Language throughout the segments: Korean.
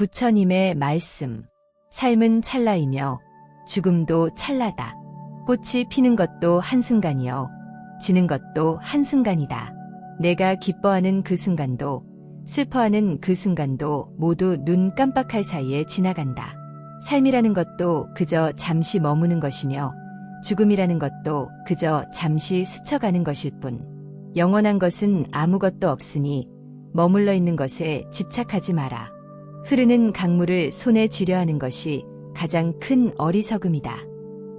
부처님의 말씀. 삶은 찰나이며 죽음도 찰나다. 꽃이 피는 것도 한순간이요. 지는 것도 한순간이다. 내가 기뻐하는 그 순간도 슬퍼하는 그 순간도 모두 눈 깜빡할 사이에 지나간다. 삶이라는 것도 그저 잠시 머무는 것이며 죽음이라는 것도 그저 잠시 스쳐가는 것일 뿐. 영원한 것은 아무것도 없으니 머물러 있는 것에 집착하지 마라. 흐르는 강물을 손에 쥐려 하는 것이 가장 큰 어리석음이다.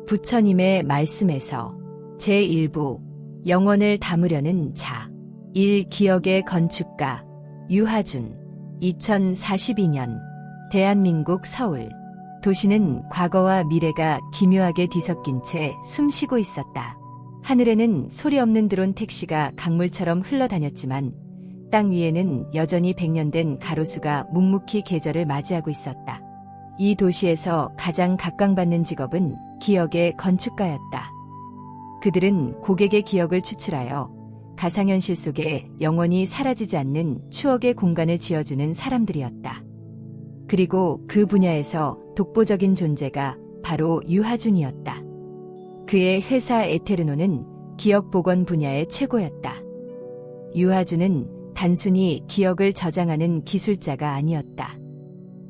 부처님의 말씀에서 제1부 영원을 담으려는 자. 1. 기억의 건축가 유하준. 2042년 대한민국 서울. 도시는 과거와 미래가 기묘하게 뒤섞인 채 숨쉬고 있었다. 하늘에는 소리 없는 드론 택시가 강물처럼 흘러다녔지만 땅 위에는 여전히 100년 된 가로수가 묵묵히 계절을 맞이하고 있었다. 이 도시에서 가장 각광받는 직업은 기억의 건축가였다. 그들은 고객의 기억을 추출하여 가상현실 속에 영원히 사라지지 않는 추억의 공간을 지어주는 사람들이었다. 그리고 그 분야에서 독보적인 존재가 바로 유하준이었다. 그의 회사 에테르노는 기억 복원 분야의 최고였다. 유하준은 단순히 기억을 저장하는 기술자가 아니었다.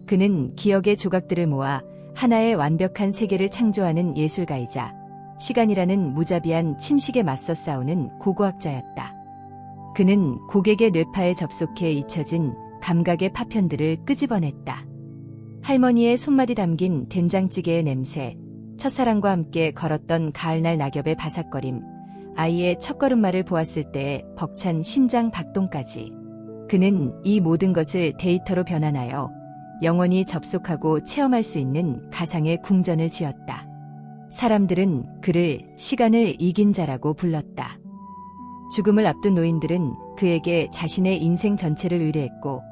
그는 기억의 조각들을 모아 하나의 완벽한 세계를 창조하는 예술가이자 시간이라는 무자비한 침식에 맞서 싸우는 고고학자였다. 그는 고객의 뇌파에 접속해 잊혀진 감각의 파편들을 끄집어냈다. 할머니의 손맛이 담긴 된장찌개의 냄새, 첫사랑과 함께 걸었던 가을날 낙엽의 바삭거림, 아이의 첫걸음마를 보았을 때의 벅찬 심장 박동까지. 그는 이 모든 것을 데이터로 변환하여 영원히 접속하고 체험할 수 있는 가상의 궁전을 지었다. 사람들은 그를 시간을 이긴 자라고 불렀다. 죽음을 앞둔 노인들은 그에게 자신의 인생 전체를 의뢰했고,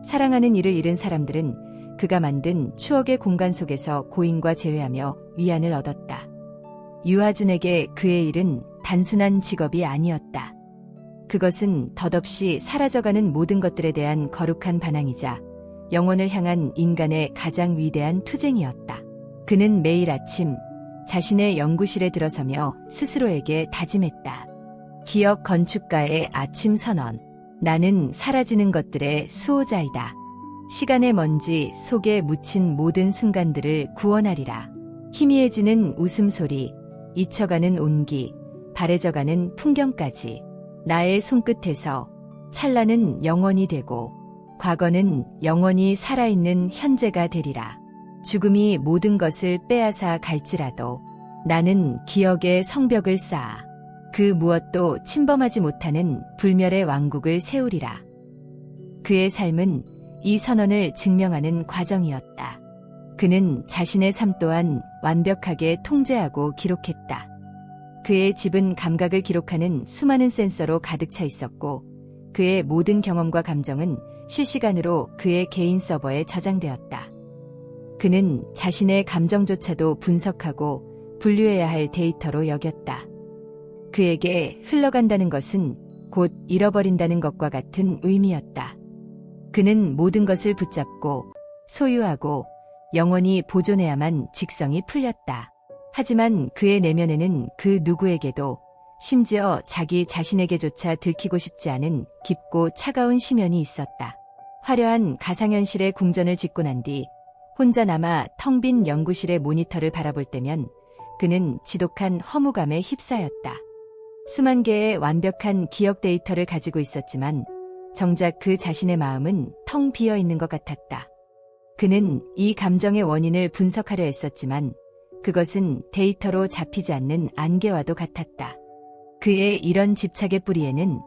사랑하는 이를 잃은 사람들은 그가 만든 추억의 공간 속에서 고인과 재회하며 위안을 얻었다. 유하준에게 그의 일은 단순한 직업이 아니었다. 그것은 덧없이 사라져가는 모든 것들에 대한 거룩한 반항이자 영혼을 향한 인간의 가장 위대한 투쟁이었다. 그는 매일 아침 자신의 연구실에 들어서며 스스로에게 다짐했다. 기억 건축가의 아침 선언. 나는 사라지는 것들의 수호자이다. 시간의 먼지 속에 묻힌 모든 순간들을 구원하리라. 희미해지는 웃음소리, 잊혀가는 온기, 바래져가는 풍경까지 나의 손끝에서 찰나는 영원이 되고 과거는 영원히 살아있는 현재가 되리라. 죽음이 모든 것을 빼앗아 갈지라도 나는 기억의 성벽을 쌓아 그 무엇도 침범하지 못하는 불멸의 왕국을 세우리라. 그의 삶은 이 선언을 증명하는 과정이었다. 그는 자신의 삶 또한 완벽하게 통제하고 기록했다. 그의 집은 감각을 기록하는 수많은 센서로 가득 차 있었고, 그의 모든 경험과 감정은 실시간으로 그의 개인 서버에 저장되었다. 그는 자신의 감정조차도 분석하고 분류해야 할 데이터로 여겼다. 그에게 흘러간다는 것은 곧 잃어버린다는 것과 같은 의미였다. 그는 모든 것을 붙잡고 소유하고 영원히 보존해야만 직성이 풀렸다. 하지만 그의 내면에는 그 누구에게도, 심지어 자기 자신에게조차 들키고 싶지 않은 깊고 차가운 심연이 있었다. 화려한 가상현실의 궁전을 짓고 난 뒤 혼자 남아 텅 빈 연구실의 모니터를 바라볼 때면 그는 지독한 허무감에 휩싸였다. 수만 개의 완벽한 기억 데이터를 가지고 있었지만 정작 그 자신의 마음은 텅 비어 있는 것 같았다. 그는 이 감정의 원인을 분석하려 했었지만 그것은 데이터로 잡히지 않는 안개와도 같았다. 그의 이런 집착의 뿌리에는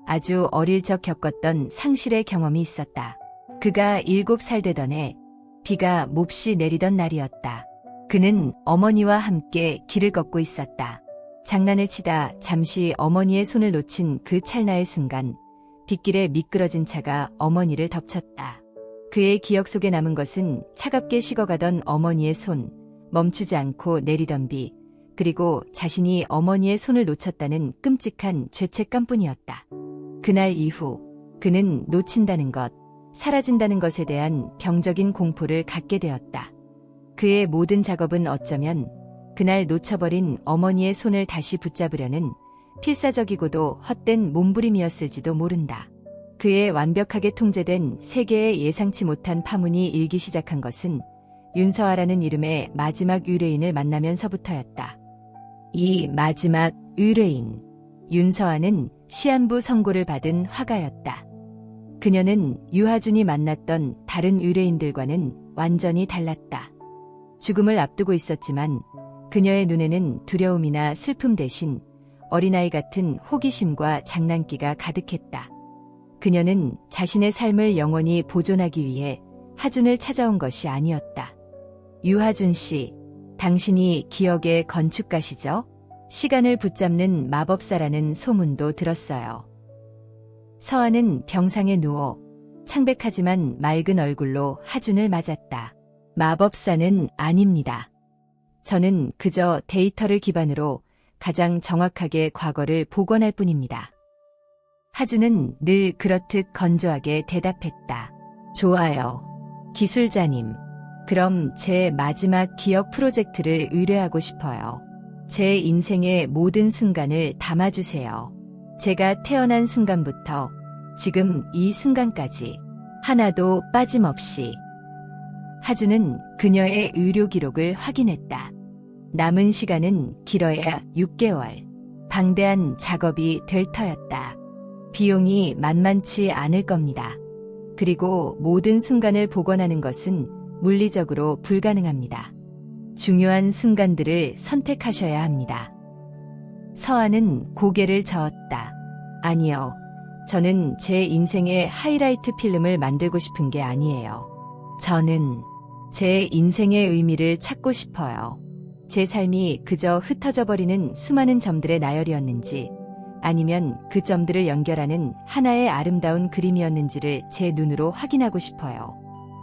아주 어릴 적 겪었던 상실의 경험이 있었다. 그가 7살 되던 해 비가 몹시 내리던 날이었다. 그는 어머니와 함께 길을 걷고 있었다. 장난을 치다 잠시 어머니의 손을 놓친 그 찰나의 순간 빗길에 미끄러진 차가 어머니를 덮쳤다. 그의 기억 속에 남은 것은 차갑게 식어가던 어머니의 손, 멈추지 않고 내리던 비, 그리고 자신이 어머니의 손을 놓쳤다는 끔찍한 죄책감뿐이었다. 그날 이후 그는 놓친다는 것, 사라진다는 것에 대한 병적인 공포를 갖게 되었다. 그의 모든 작업은 어쩌면 그날 놓쳐버린 어머니의 손을 다시 붙잡으려는 필사적이고도 헛된 몸부림이었을지도 모른다. 그의 완벽하게 통제된 세계의 예상치 못한 파문이 일기 시작한 것은 윤서아라는 이름의 마지막 의뢰인을 만나면서부터였다. 이 마지막 의뢰인, 윤서아는 시한부 선고를 받은 화가였다. 그녀는 유하준이 만났던 다른 의뢰인들과는 완전히 달랐다. 죽음을 앞두고 있었지만 그녀의 눈에는 두려움이나 슬픔 대신 어린아이 같은 호기심과 장난기가 가득했다. 그녀는 자신의 삶을 영원히 보존하기 위해 하준을 찾아온 것이 아니었다. 유하준 씨, 당신이 기억의 건축가시죠? 시간을 붙잡는 마법사라는 소문도 들었어요. 서아는 병상에 누워 창백하지만 맑은 얼굴로 하준을 맞았다. 마법사는 아닙니다. 저는 그저 데이터를 기반으로 가장 정확하게 과거를 복원할 뿐입니다. 하준은 늘 그렇듯 건조하게 대답했다. 좋아요. 기술자님. 그럼 제 마지막 기억 프로젝트를 의뢰하고 싶어요. 제 인생의 모든 순간을 담아주세요. 제가 태어난 순간부터 지금 이 순간까지 하나도 빠짐없이. 하준은 그녀의 의료 기록을 확인했다. 남은 시간은 길어야 6개월. 방대한 작업이 될 터였다. 비용이 만만치 않을 겁니다. 그리고 모든 순간을 복원하는 것은 물리적으로 불가능합니다. 중요한 순간들을 선택하셔야 합니다. 서아는 고개를 저었다. 아니요. 저는 제 인생의 하이라이트 필름을 만들고 싶은 게 아니에요. 저는 제 인생의 의미를 찾고 싶어요. 제 삶이 그저 흩어져 버리는 수많은 점들의 나열이었는지 아니면 그 점들을 연결하는 하나의 아름다운 그림이었는지를 제 눈으로 확인하고 싶어요.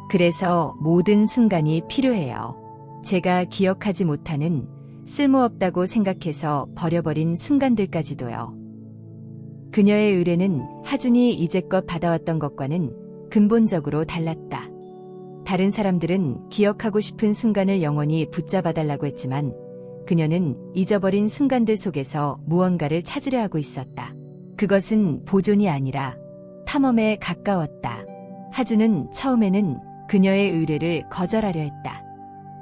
그래서 모든 순간이 필요해요. 제가 기억하지 못하는 쓸모없다고 생각해서 버려버린 순간들까지도요. 그녀의 의뢰는 하준이 이제껏 받아왔던 것과는 근본적으로 달랐다. 다른 사람들은 기억하고 싶은 순간을 영원히 붙잡아달라고 했지만 그녀는 잊어버린 순간들 속에서 무언가를 찾으려 하고 있었다. 그것은 보존이 아니라 탐험에 가까웠다. 하준은 처음에는 그녀의 의뢰를 거절하려 했다.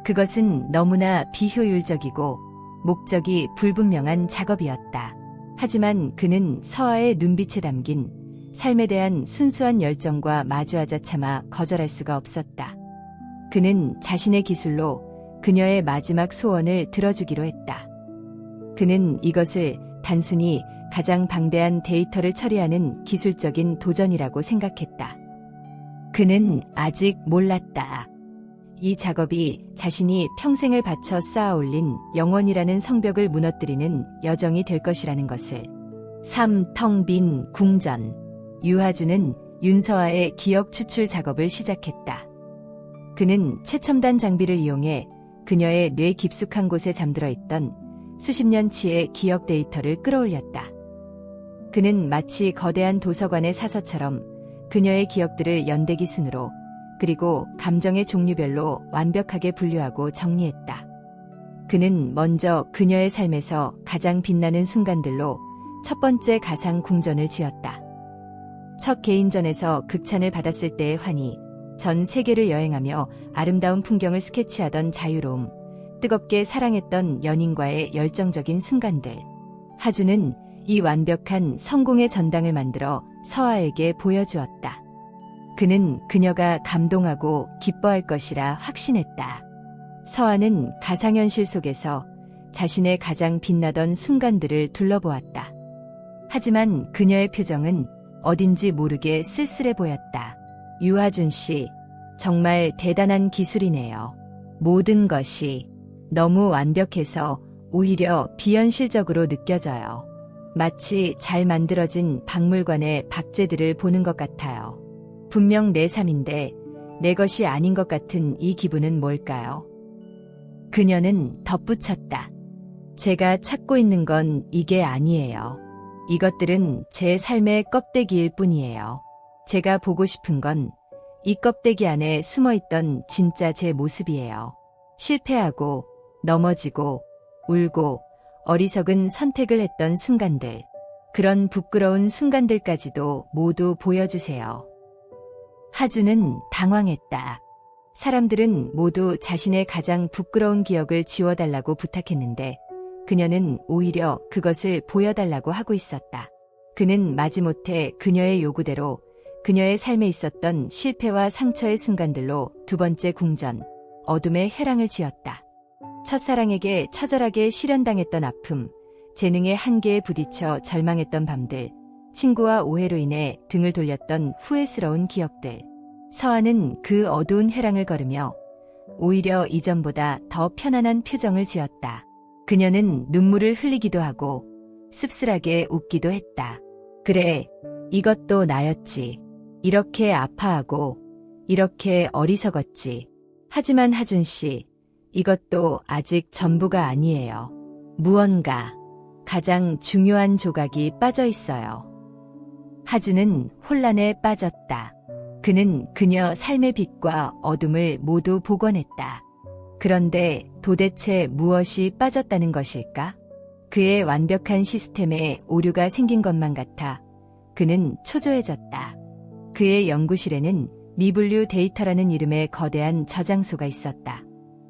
그것은 너무나 비효율적이고 목적이 불분명한 작업이었다. 하지만 그는 서아의 눈빛에 담긴 삶에 대한 순수한 열정과 마주하자 차마 거절할 수가 없었다. 그는 자신의 기술로 그녀의 마지막 소원을 들어주기로 했다. 그는 이것을 단순히 가장 방대한 데이터를 처리하는 기술적인 도전이라고 생각했다. 그는 아직 몰랐다. 이 작업이 자신이 평생을 바쳐 쌓아 올린 영원이라는 성벽을 무너뜨리는 여정이 될 것이라는 것을. 텅 빈 궁전. 유하준은 윤서아의 기억 추출 작업을 시작했다. 그는 최첨단 장비를 이용해 그녀의 뇌 깊숙한 곳에 잠들어 있던 수십 년치의 기억 데이터를 끌어올렸다. 그는 마치 거대한 도서관의 사서처럼 그녀의 기억들을 연대기 순으로 그리고 감정의 종류별로 완벽하게 분류하고 정리했다. 그는 먼저 그녀의 삶에서 가장 빛나는 순간들로 첫 번째 가상 궁전을 지었다. 첫 개인전에서 극찬을 받았을 때의 환희, 전 세계를 여행하며 아름다운 풍경을 스케치하던 자유로움, 뜨겁게 사랑했던 연인과의 열정적인 순간들. 하준은 이 완벽한 성공의 전당을 만들어 서아에게 보여주었다. 그는 그녀가 감동하고 기뻐할 것이라 확신했다. 서아는 가상현실 속에서 자신의 가장 빛나던 순간들을 둘러보았다. 하지만 그녀의 표정은 어딘지 모르게 쓸쓸해 보였다. 유하준 씨, 정말 대단한 기술이네요. 모든 것이 너무 완벽해서 오히려 비현실적으로 느껴져요. 마치 잘 만들어진 박물관의 박제들을 보는 것 같아요. 분명 내 삶인데 내 것이 아닌 것 같은 이 기분은 뭘까요? 그녀는 덧붙였다. 제가 찾고 있는 건 이게 아니에요. 이것들은 제 삶의 껍데기일 뿐이에요. 제가 보고 싶은 건 이 껍데기 안에 숨어있던 진짜 제 모습이에요. 실패하고, 넘어지고, 울고, 어리석은 선택을 했던 순간들. 그런 부끄러운 순간들까지도 모두 보여주세요. 하주는 당황했다. 사람들은 모두 자신의 가장 부끄러운 기억을 지워달라고 부탁했는데 그녀는 오히려 그것을 보여달라고 하고 있었다. 그는 마지못해 그녀의 요구대로 그녀의 삶에 있었던 실패와 상처의 순간들로 두 번째 궁전, 어둠의 회랑을 지었다. 첫사랑에게 처절하게 실현당했던 아픔, 재능의 한계에 부딪혀 절망했던 밤들, 친구와 오해로 인해 등을 돌렸던 후회스러운 기억들. 서아는 그 어두운 회랑을 걸으며 오히려 이전보다 더 편안한 표정을 지었다. 그녀는 눈물을 흘리기도 하고 씁쓸하게 웃기도 했다. 그래, 이것도 나였지. 이렇게 아파하고 이렇게 어리석었지. 하지만 하준 씨, 이것도 아직 전부가 아니에요. 무언가 가장 중요한 조각이 빠져 있어요. 하준은 혼란에 빠졌다. 그는 그녀 삶의 빛과 어둠을 모두 복원했다. 그런데 도대체 무엇이 빠졌다는 것일까? 그의 완벽한 시스템에 오류가 생긴 것만 같아 그는 초조해졌다. 그의 연구실에는 미분류 데이터라는 이름의 거대한 저장소가 있었다.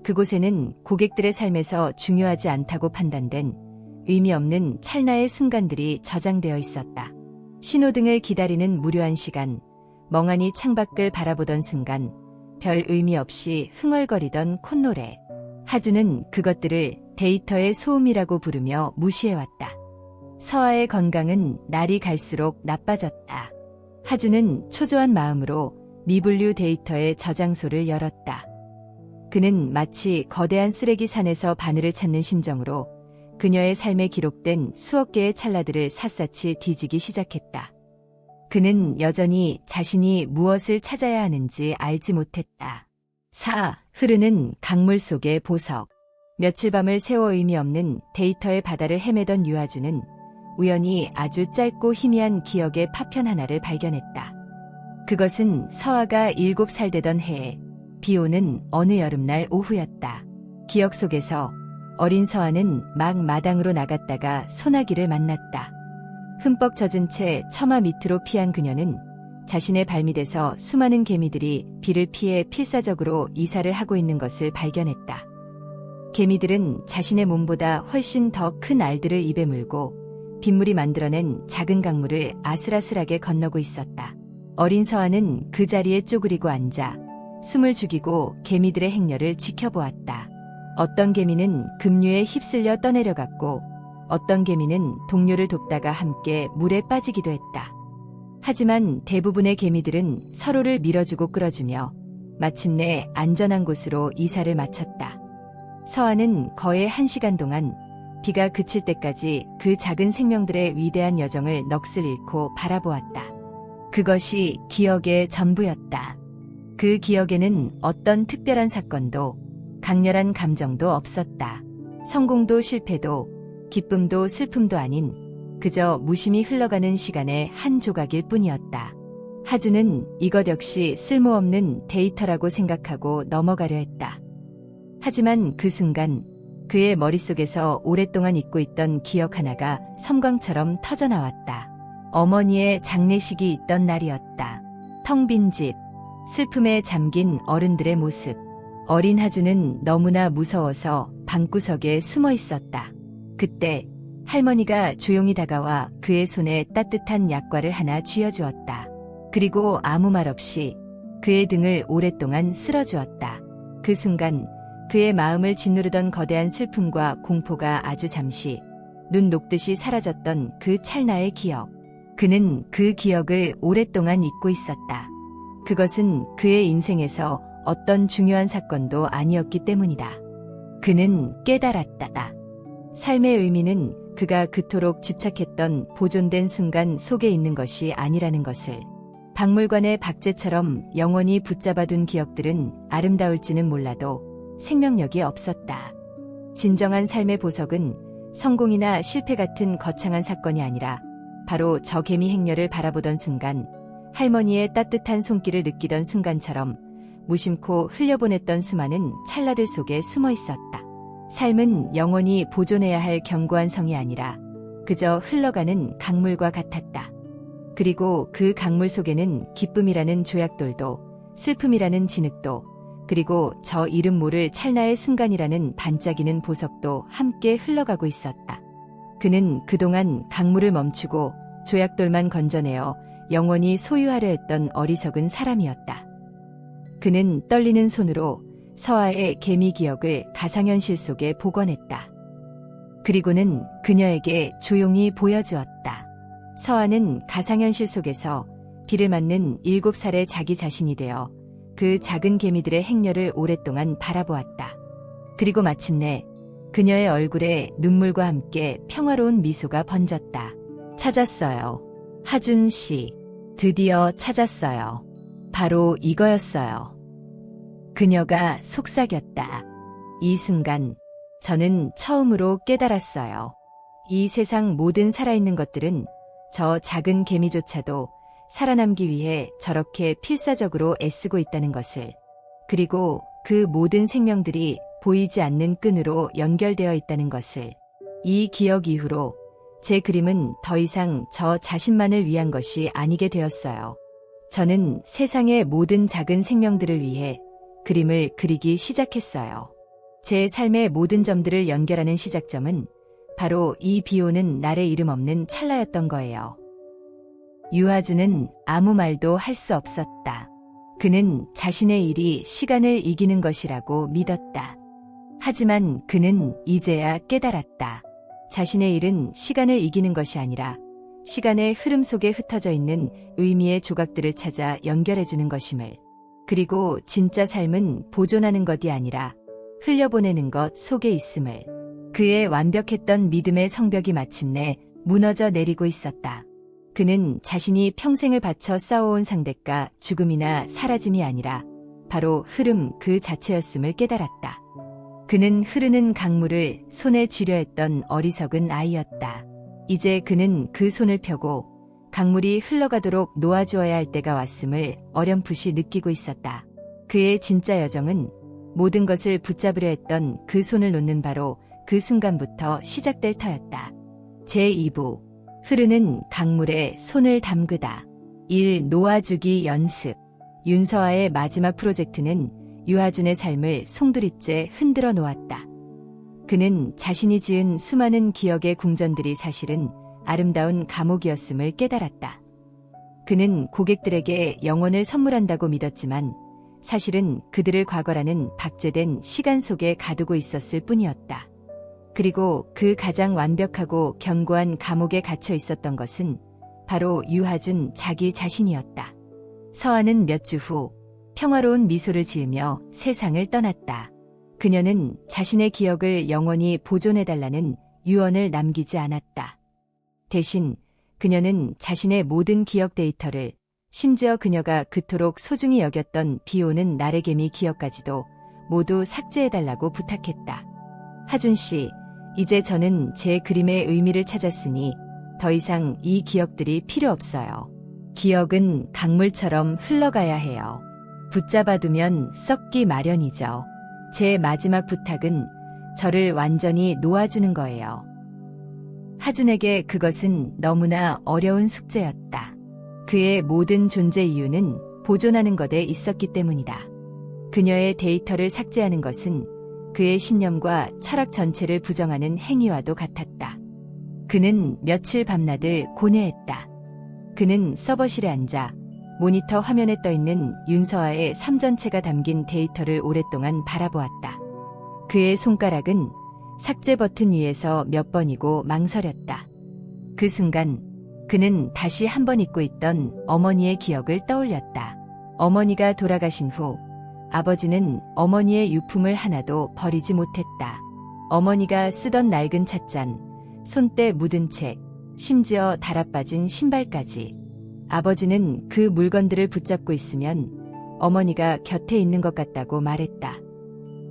그곳에는 고객들의 삶에서 중요하지 않다고 판단된 의미 없는 찰나의 순간들이 저장되어 있었다. 신호등을 기다리는 무료한 시간, 멍하니 창밖을 바라보던 순간, 별 의미 없이 흥얼거리던 콧노래. 하주는 그것들을 데이터의 소음이라고 부르며 무시해왔다. 서아의 건강은 날이 갈수록 나빠졌다. 하주는 초조한 마음으로 미분류 데이터의 저장소를 열었다. 그는 마치 거대한 쓰레기 산에서 바늘을 찾는 심정으로 그녀의 삶에 기록된 수억 개의 찰나들을 샅샅이 뒤지기 시작했다. 그는 여전히 자신이 무엇을 찾아야 하는지 알지 못했다. 흐르는 강물 속의 보석. 며칠 밤을 새워 의미 없는 데이터의 바다를 헤매던 유아주는 우연히 아주 짧고 희미한 기억의 파편 하나를 발견했다. 그것은 서아가 7살 되던 해에 비 오는 어느 여름날 오후였다. 기억 속에서 어린 서아는 막 마당으로 나갔다가 소나기를 만났다. 흠뻑 젖은 채 처마 밑으로 피한 그녀는 자신의 발밑에서 수많은 개미들이 비를 피해 필사적으로 이사를 하고 있는 것을 발견했다. 개미들은 자신의 몸보다 훨씬 더 큰 알들을 입에 물고 빗물이 만들어낸 작은 강물을 아슬아슬하게 건너고 있었다. 어린 서아는 그 자리에 쪼그리고 앉아 숨을 죽이고 개미들의 행렬을 지켜보았다. 어떤 개미는 급류에 휩쓸려 떠내려갔고 어떤 개미는 동료를 돕다가 함께 물에 빠지기도 했다. 하지만 대부분의 개미들은 서로를 밀어주고 끌어주며 마침내 안전한 곳으로 이사를 마쳤다. 서아는 거의 1시간 동안 비가 그칠 때까지 그 작은 생명들의 위대한 여정을 넋을 잃고 바라보았다. 그것이 기억의 전부였다. 그 기억에는 어떤 특별한 사건도 강렬한 감정도 없었다. 성공도 실패도 기쁨도 슬픔도 아닌 그저 무심히 흘러가는 시간의 한 조각일 뿐이었다. 하주는 이것 역시 쓸모없는 데이터라고 생각하고 넘어가려 했다. 하지만 그 순간 그의 머릿속에서 오랫동안 잊고 있던 기억 하나가 섬광처럼 터져나왔다. 어머니의 장례식이 있던 날이었다. 텅 빈 집, 슬픔에 잠긴 어른들의 모습. 어린 하주는 너무나 무서워서 방구석에 숨어 있었다. 그때 할머니가 조용히 다가와 그의 손에 따뜻한 약과를 하나 쥐어주었다. 그리고 아무 말 없이 그의 등을 오랫동안 쓸어주었다. 그 순간 그의 마음을 짓누르던 거대한 슬픔과 공포가 아주 잠시 눈 녹듯이 사라졌던 그 찰나의 기억. 그는 그 기억을 오랫동안 잊고 있었다. 그것은 그의 인생에서 어떤 중요한 사건도 아니었기 때문이다. 그는 깨달았다. 삶의 의미는 그가 그토록 집착했던 보존된 순간 속에 있는 것이 아니라는 것을. 박물관의 박제처럼 영원히 붙잡아둔 기억들은 아름다울지는 몰라도 생명력이 없었다. 진정한 삶의 보석은 성공이나 실패 같은 거창한 사건이 아니라 바로 저 개미 행렬을 바라보던 순간 할머니의 따뜻한 손길을 느끼던 순간처럼 무심코 흘려보냈던 수많은 찰나들 속에 숨어 있었다. 삶은 영원히 보존해야 할 견고한 성이 아니라 그저 흘러가는 강물과 같았다. 그리고 그 강물 속에는 기쁨이라는 조약돌도, 슬픔이라는 진흙도, 그리고 저 이름 모를 찰나의 순간이라는 반짝이는 보석도 함께 흘러가고 있었다. 그는 그동안 강물을 멈추고 조약돌만 건져내어 영원히 소유하려 했던 어리석은 사람이었다. 그는 떨리는 손으로 서아의 개미 기억을 가상현실 속에 복원했다. 그리고는 그녀에게 조용히 보여주었다. 서아는 가상현실 속에서 비를 맞는 7살의 자기 자신이 되어 그 작은 개미들의 행렬을 오랫동안 바라보았다. 그리고 마침내 그녀의 얼굴에 눈물과 함께 평화로운 미소가 번졌다. 찾았어요. 하준 씨. 드디어 찾았어요. 바로 이거였어요. 그녀가 속삭였다. 이 순간 저는 처음으로 깨달았어요. 이 세상 모든 살아있는 것들은 저 작은 개미조차도 살아남기 위해 저렇게 필사적으로 애쓰고 있다는 것을, 그리고 그 모든 생명들이 보이지 않는 끈으로 연결되어 있다는 것을. 이 기억 이후로 제 그림은 더 이상 저 자신만을 위한 것이 아니게 되었어요. 저는 세상의 모든 작은 생명들을 위해 그림을 그리기 시작했어요. 제 삶의 모든 점들을 연결하는 시작점은 바로 이 비오는 날의 이름 없는 찰나였던 거예요. 유하준은 아무 말도 할 수 없었다. 그는 자신의 일이 시간을 이기는 것이라고 믿었다. 하지만 그는 이제야 깨달았다. 자신의 일은 시간을 이기는 것이 아니라 시간의 흐름 속에 흩어져 있는 의미의 조각들을 찾아 연결해주는 것임을. 그리고 진짜 삶은 보존하는 것이 아니라 흘려보내는 것 속에 있음을. 그의 완벽했던 믿음의 성벽이 마침내 무너져 내리고 있었다. 그는 자신이 평생을 바쳐 쌓아온 상대가 죽음이나 사라짐이 아니라 바로 흐름 그 자체였음을 깨달았다. 그는 흐르는 강물을 손에 쥐려 했던 어리석은 아이였다. 이제 그는 그 손을 펴고 강물이 흘러가도록 놓아주어야 할 때가 왔음을 어렴풋이 느끼고 있었다. 그의 진짜 여정은 모든 것을 붙잡으려 했던 그 손을 놓는 바로 그 순간부터 시작될 터였다. 제2부 흐르는 강물에 손을 담그다. 1. 놓아주기 연습. 윤서아의 마지막 프로젝트는 유하준의 삶을 송두리째 흔들어 놓았다. 그는 자신이 지은 수많은 기억의 궁전들이 사실은 아름다운 감옥이었음을 깨달았다. 그는 고객들에게 영혼을 선물한다고 믿었지만 사실은 그들을 과거라는 박제된 시간 속에 가두고 있었을 뿐이었다. 그리고 그 가장 완벽하고 견고한 감옥에 갇혀 있었던 것은 바로 유하준 자기 자신이었다. 서아는 몇 주 후 평화로운 미소를 지으며 세상을 떠났다. 그녀는 자신의 기억을 영원히 보존해달라는 유언을 남기지 않았다. 대신 그녀는 자신의 모든 기억 데이터를, 심지어 그녀가 그토록 소중히 여겼던 비오는 날의 개미 기억까지도 모두 삭제해달라고 부탁했다. 하준 씨, 이제 저는 제 그림의 의미를 찾았으니 더 이상 이 기억들이 필요 없어요. 기억은 강물처럼 흘러가야 해요. 붙잡아두면 썩기 마련이죠. 제 마지막 부탁은 저를 완전히 놓아주는 거예요. 하준에게 그것은 너무나 어려운 숙제였다. 그의 모든 존재 이유는 보존하는 것에 있었기 때문이다. 그녀의 데이터를 삭제하는 것은 그의 신념과 철학 전체를 부정하는 행위와도 같았다. 그는 며칠 밤낮을 고뇌했다. 그는 서버실에 앉아 모니터 화면에 떠있는 윤서아의 삶 전체가 담긴 데이터를 오랫동안 바라보았다. 그의 손가락은 삭제 버튼 위에서 몇 번이고 망설였다. 그 순간 그는 다시 한 번 잊고 있던 어머니의 기억을 떠올렸다. 어머니가 돌아가신 후 아버지는 어머니의 유품을 하나도 버리지 못했다. 어머니가 쓰던 낡은 찻잔, 손때 묻은 책, 심지어 달아빠진 신발까지. 아버지는 그 물건들을 붙잡고 있으면 어머니가 곁에 있는 것 같다고 말했다.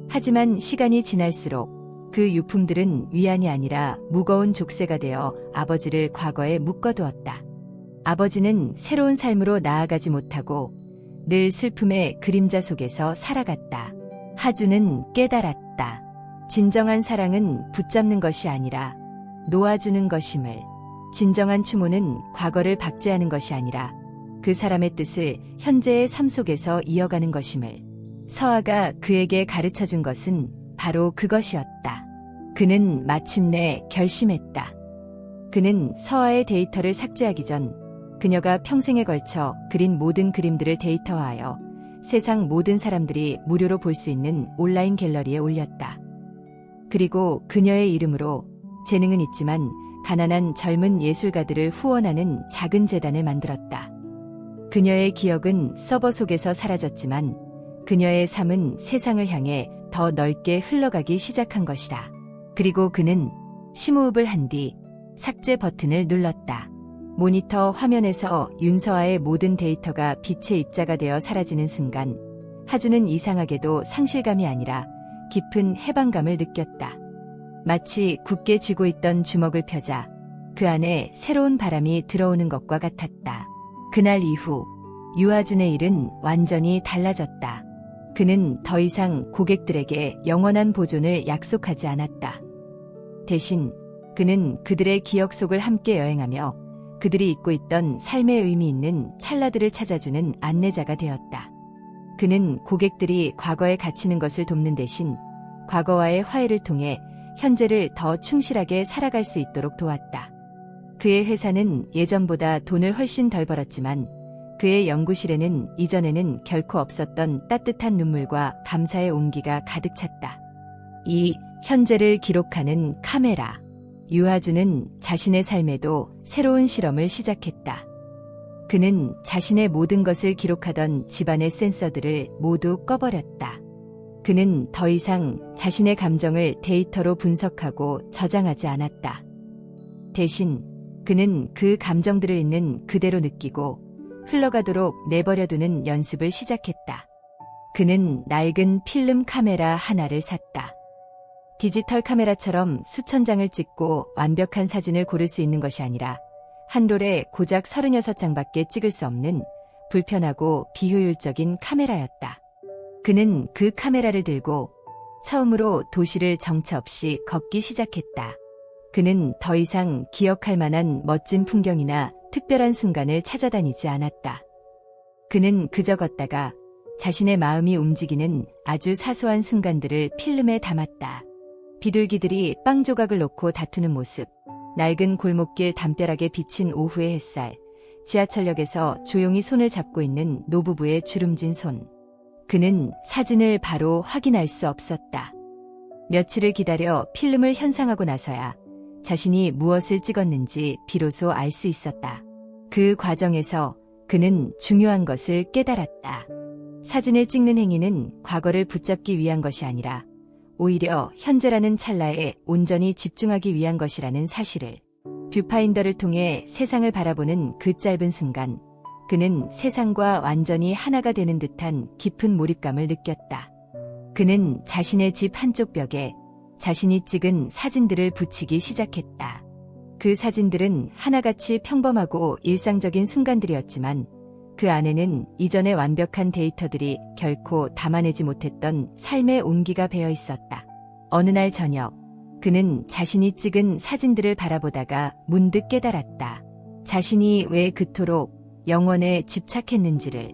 하지만 시간이 지날수록 그 유품들은 위안이 아니라 무거운 족쇄가 되어 아버지를 과거에 묶어두었다. 아버지는 새로운 삶으로 나아가지 못하고 늘 슬픔의 그림자 속에서 살아갔다. 하주는 깨달았다. 진정한 사랑은 붙잡는 것이 아니라 놓아주는 것임을. 진정한 추모는 과거를 박제하는 것이 아니라 그 사람의 뜻을 현재의 삶 속에서 이어가는 것임을. 서아가 그에게 가르쳐준 것은 바로 그것이었다. 그는 마침내 결심했다. 그는 서아의 데이터를 삭제하기 전 그녀가 평생에 걸쳐 그린 모든 그림들을 데이터화하여 세상 모든 사람들이 무료로 볼 수 있는 온라인 갤러리에 올렸다. 그리고 그녀의 이름으로 재능은 있지만 가난한 젊은 예술가들을 후원하는 작은 재단을 만들었다. 그녀의 기억은 서버 속에서 사라졌지만 그녀의 삶은 세상을 향해 더 넓게 흘러가기 시작한 것이다. 그리고 그는 심호흡을 한 뒤 삭제 버튼을 눌렀다. 모니터 화면에서 윤서아의 모든 데이터가 빛의 입자가 되어 사라지는 순간 하주는 이상하게도 상실감이 아니라 깊은 해방감을 느꼈다. 마치 굳게 쥐고 있던 주먹을 펴자 그 안에 새로운 바람이 들어오는 것과 같았다. 그날 이후 유하준의 일은 완전히 달라졌다. 그는 더 이상 고객들에게 영원한 보존을 약속하지 않았다. 대신 그는 그들의 기억 속을 함께 여행하며 그들이 잊고 있던 삶의 의미 있는 찰나들을 찾아주는 안내자가 되었다. 그는 고객들이 과거에 갇히는 것을 돕는 대신 과거와의 화해를 통해 현재를 더 충실하게 살아갈 수 있도록 도왔다. 그의 회사는 예전보다 돈을 훨씬 덜 벌었지만 그의 연구실에는 이전에는 결코 없었던 따뜻한 눈물과 감사의 온기가 가득 찼다. 이 현재를 기록하는 카메라. 유하준은 자신의 삶에도 새로운 실험을 시작했다. 그는 자신의 모든 것을 기록하던 집안의 센서들을 모두 꺼버렸다. 그는 더 이상 자신의 감정을 데이터로 분석하고 저장하지 않았다. 대신 그는 그 감정들을 있는 그대로 느끼고 흘러가도록 내버려두는 연습을 시작했다. 그는 낡은 필름 카메라 하나를 샀다. 디지털 카메라처럼 수천 장을 찍고 완벽한 사진을 고를 수 있는 것이 아니라 한 롤에 고작 36장밖에 찍을 수 없는 불편하고 비효율적인 카메라였다. 그는 그 카메라를 들고 처음으로 도시를 정처 없이 걷기 시작했다. 그는 더 이상 기억할 만한 멋진 풍경이나 특별한 순간을 찾아다니지 않았다. 그는 그저 걷다가 자신의 마음이 움직이는 아주 사소한 순간들을 필름에 담았다. 비둘기들이 빵 조각을 놓고 다투는 모습, 낡은 골목길 담벼락에 비친 오후의 햇살, 지하철역에서 조용히 손을 잡고 있는 노부부의 주름진 손. 그는 사진을 바로 확인할 수 없었다. 며칠을 기다려 필름을 현상하고 나서야 자신이 무엇을 찍었는지 비로소 알 수 있었다. 그 과정에서 그는 중요한 것을 깨달았다. 사진을 찍는 행위는 과거를 붙잡기 위한 것이 아니라 오히려 현재라는 찰나에 온전히 집중하기 위한 것이라는 사실을. 뷰파인더를 통해 세상을 바라보는 그 짧은 순간 그는 세상과 완전히 하나가 되는 듯한 깊은 몰입감을 느꼈다. 그는 자신의 집 한쪽 벽에 자신이 찍은 사진들을 붙이기 시작했다. 그 사진들은 하나같이 평범하고 일상적인 순간들이었지만 그 안에는 이전의 완벽한 데이터들이 결코 담아내지 못했던 삶의 온기가 배어 있었다. 어느 날 저녁, 그는 자신이 찍은 사진들을 바라보다가 문득 깨달았다. 자신이 왜 그토록 영원에 집착했는지를.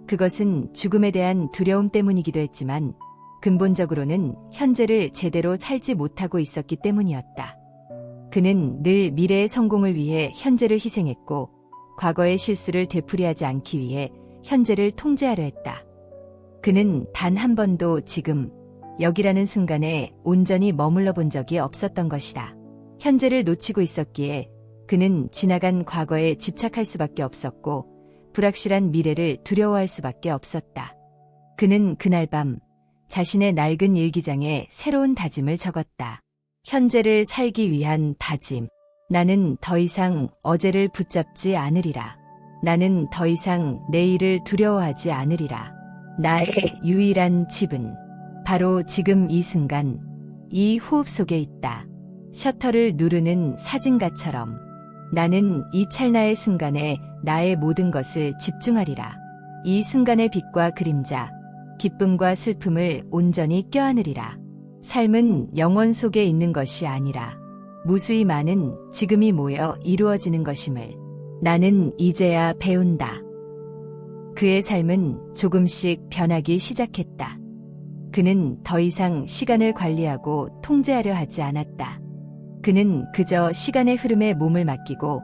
그것은 죽음에 대한 두려움 때문이기도 했지만 근본적으로는 현재를 제대로 살지 못하고 있었기 때문이었다. 그는 늘 미래의 성공을 위해 현재를 희생했고 과거의 실수를 되풀이하지 않기 위해 현재를 통제하려 했다. 그는 단 한 번도 지금, 여기라는 순간에 온전히 머물러 본 적이 없었던 것이다. 현재를 놓치고 있었기에 그는 지나간 과거에 집착할 수밖에 없었고 불확실한 미래를 두려워할 수밖에 없었다. 그는 그날 밤 자신의 낡은 일기장에 새로운 다짐을 적었다. 현재를 살기 위한 다짐. 나는 더 이상 어제를 붙잡지 않으리라. 나는 더 이상 내일을 두려워하지 않으리라. 나의 유일한 집은 바로 지금 이 순간, 이 호흡 속에 있다. 셔터를 누르는 사진가처럼 나는 이 찰나의 순간에 나의 모든 것을 집중하리라. 이 순간의 빛과 그림자, 기쁨과 슬픔을 온전히 껴안으리라. 삶은 영원 속에 있는 것이 아니라 무수히 많은 지금이 모여 이루어지는 것임을 나는 이제야 배운다. 그의 삶은 조금씩 변하기 시작했다. 그는 더 이상 시간을 관리하고 통제하려 하지 않았다. 그는 그저 시간의 흐름에 몸을 맡기고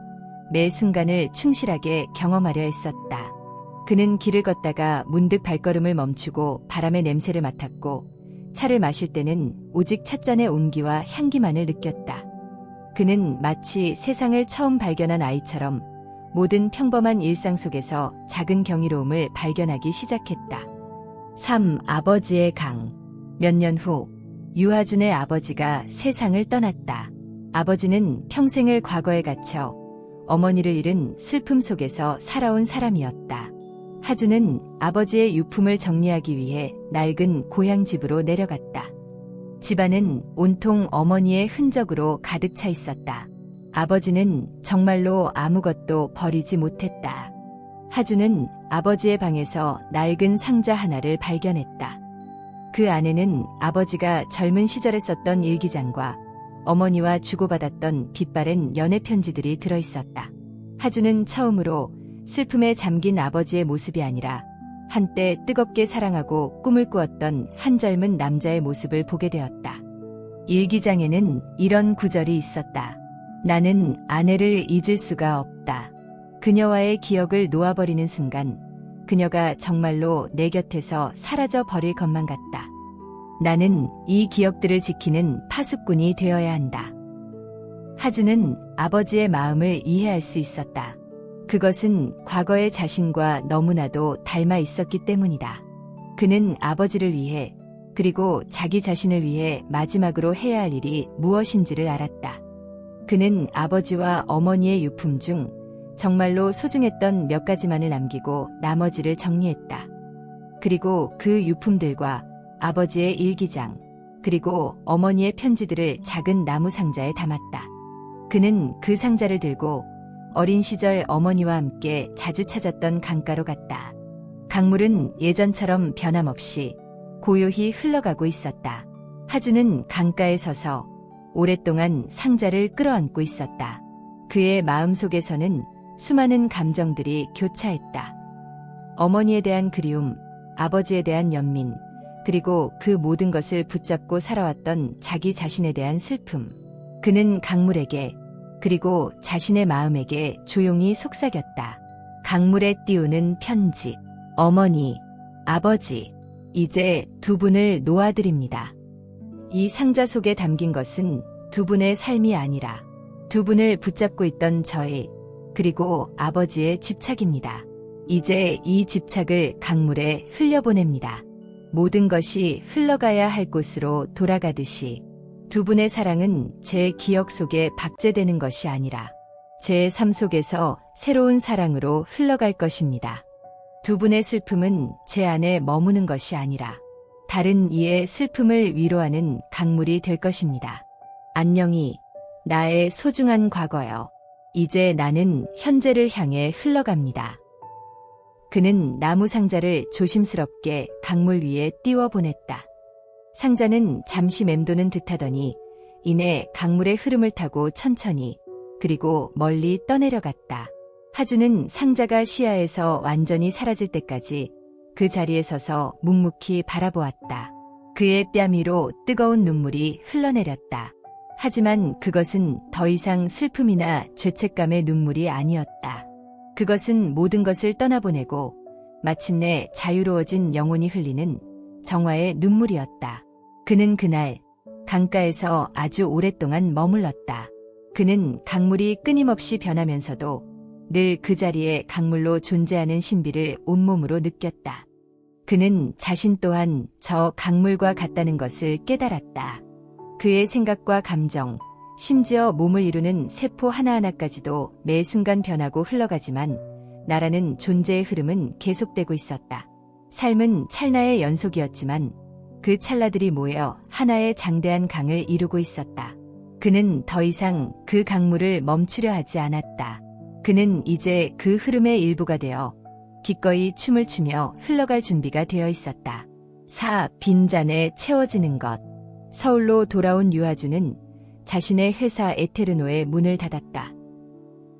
매 순간을 충실하게 경험하려 했었다. 그는 길을 걷다가 문득 발걸음을 멈추고 바람의 냄새를 맡았고 차를 마실 때는 오직 찻잔의 온기와 향기만을 느꼈다. 그는 마치 세상을 처음 발견한 아이처럼 모든 평범한 일상 속에서 작은 경이로움을 발견하기 시작했다. 3. 아버지의 강. 몇 년 후 유하준의 아버지가 세상을 떠났다. 아버지는 평생을 과거에 갇혀 어머니를 잃은 슬픔 속에서 살아온 사람이었다. 하준은 아버지의 유품을 정리하기 위해 낡은 고향 집으로 내려갔다. 집안은 온통 어머니의 흔적으로 가득 차 있었다. 아버지는 정말로 아무것도 버리지 못했다. 하준은 아버지의 방에서 낡은 상자 하나를 발견했다. 그 안에는 아버지가 젊은 시절에 썼던 일기장과 어머니와 주고받았던 빛바랜 연애 편지들이 들어있었다. 하준은 처음으로 슬픔에 잠긴 아버지의 모습이 아니라 한때 뜨겁게 사랑하고 꿈을 꾸었던 한 젊은 남자의 모습을 보게 되었다. 일기장에는 이런 구절이 있었다. 나는 아내를 잊을 수가 없다. 그녀와의 기억을 놓아버리는 순간 그녀가 정말로 내 곁에서 사라져 버릴 것만 같다. 나는 이 기억들을 지키는 파수꾼이 되어야 한다. 하준은 아버지의 마음을 이해할 수 있었다. 그것은 과거의 자신과 너무나도 닮아 있었기 때문이다. 그는 아버지를 위해 그리고 자기 자신을 위해 마지막으로 해야 할 일이 무엇인지를 알았다. 그는 아버지와 어머니의 유품 중 정말로 소중했던 몇 가지만을 남기고 나머지를 정리했다. 그리고 그 유품들과 아버지의 일기장, 그리고 어머니의 편지들을 작은 나무 상자에 담았다. 그는 그 상자를 들고 어린 시절 어머니와 함께 자주 찾았던 강가로 갔다. 강물은 예전처럼 변함없이 고요히 흘러가고 있었다. 하준은 강가에 서서 오랫동안 상자를 끌어안고 있었다. 그의 마음속에서는 수많은 감정들이 교차했다. 어머니에 대한 그리움, 아버지에 대한 연민, 그리고 그 모든 것을 붙잡고 살아왔던 자기 자신에 대한 슬픔. 그는 강물에게 그리고 자신의 마음에게 조용히 속삭였다. 강물에 띄우는 편지. 어머니, 아버지, 이제 두 분을 놓아드립니다. 이 상자 속에 담긴 것은 두 분의 삶이 아니라 두 분을 붙잡고 있던 저의 그리고 아버지의 집착입니다. 이제 이 집착을 강물에 흘려보냅니다. 모든 것이 흘러가야 할 곳으로 돌아가듯이 두 분의 사랑은 제 기억 속에 박제되는 것이 아니라 제 삶 속에서 새로운 사랑으로 흘러갈 것입니다. 두 분의 슬픔은 제 안에 머무는 것이 아니라 다른 이의 슬픔을 위로하는 강물이 될 것입니다. 안녕히 나의 소중한 과거여. 이제 나는 현재를 향해 흘러갑니다. 그는 나무 상자를 조심스럽게 강물 위에 띄워 보냈다. 상자는 잠시 맴도는 듯하더니 이내 강물의 흐름을 타고 천천히 그리고 멀리 떠내려갔다. 하준은 상자가 시야에서 완전히 사라질 때까지 그 자리에 서서 묵묵히 바라보았다. 그의 뺨 위로 뜨거운 눈물이 흘러내렸다. 하지만 그것은 더 이상 슬픔이나 죄책감의 눈물이 아니었다. 그것은 모든 것을 떠나보내고 마침내 자유로워진 영혼이 흘리는 정화의 눈물이었다. 그는 그날 강가에서 아주 오랫동안 머물렀다. 그는 강물이 끊임없이 변하면서도 늘 그 자리에 강물로 존재하는 신비를 온몸으로 느꼈다. 그는 자신 또한 저 강물과 같다는 것을 깨달았다. 그의 생각과 감정, 심지어 몸을 이루는 세포 하나하나까지도 매 순간 변하고 흘러가지만 나라는 존재의 흐름은 계속되고 있었다. 삶은 찰나의 연속이었지만 그 찰나들이 모여 하나의 장대한 강을 이루고 있었다. 그는 더 이상 그 강물을 멈추려 하지 않았다. 그는 이제 그 흐름의 일부가 되어 기꺼이 춤을 추며 흘러갈 준비가 되어 있었다. 4. 빈잔에 채워지는 것. 서울로 돌아온 유아주는 자신의 회사 에테르노의 문을 닫았다.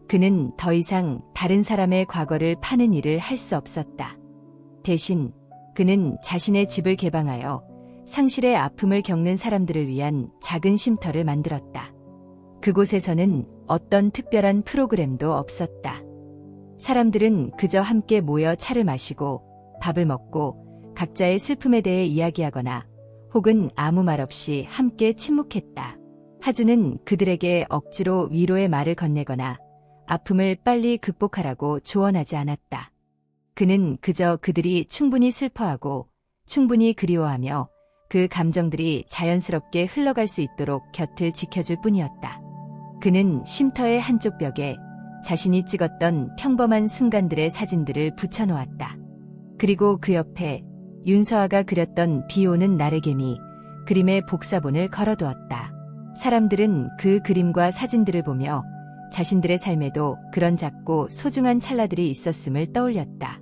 그는 더 이상 다른 사람의 과거를 파는 일을 할 수 없었다. 대신 그는 자신의 집을 개방하여 상실의 아픔을 겪는 사람들을 위한 작은 쉼터를 만들었다. 그곳에서는 어떤 특별한 프로그램도 없었다. 사람들은 그저 함께 모여 차를 마시고 밥을 먹고 각자의 슬픔에 대해 이야기하거나 혹은 아무 말 없이 함께 침묵했다. 하주는 그들에게 억지로 위로의 말을 건네거나 아픔을 빨리 극복하라고 조언하지 않았다. 그는 그저 그들이 충분히 슬퍼하고 충분히 그리워하며 그 감정들이 자연스럽게 흘러갈 수 있도록 곁을 지켜줄 뿐이었다. 그는 쉼터의 한쪽 벽에 자신이 찍었던 평범한 순간들의 사진들을 붙여놓았다. 그리고 그 옆에 윤서아가 그렸던 비 오는 날의 개미 그림의 복사본을 걸어두었다. 사람들은 그 그림과 사진들을 보며 자신들의 삶에도 그런 작고 소중한 찰나들이 있었음을 떠올렸다.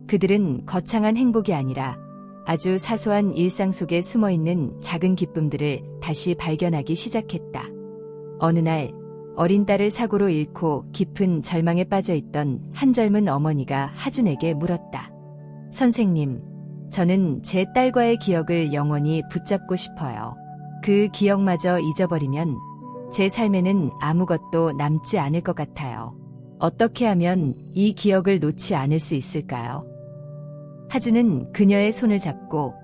그들은 거창한 행복이 아니라 아주 사소한 일상 속에 숨어있는 작은 기쁨들을 다시 발견하기 시작했다. 어느 날 어린 딸을 사고로 잃고 깊은 절망에 빠져있던 한 젊은 어머니가 하준에게 물었다. 선생님, 저는 제 딸과의 기억을 영원히 붙잡고 싶어요. 그 기억마저 잊어버리면 제 삶에는 아무것도 남지 않을 것 같아요. 어떻게 하면 이 기억을 놓지 않을 수 있을까요? 하준은 그녀의 손을 잡고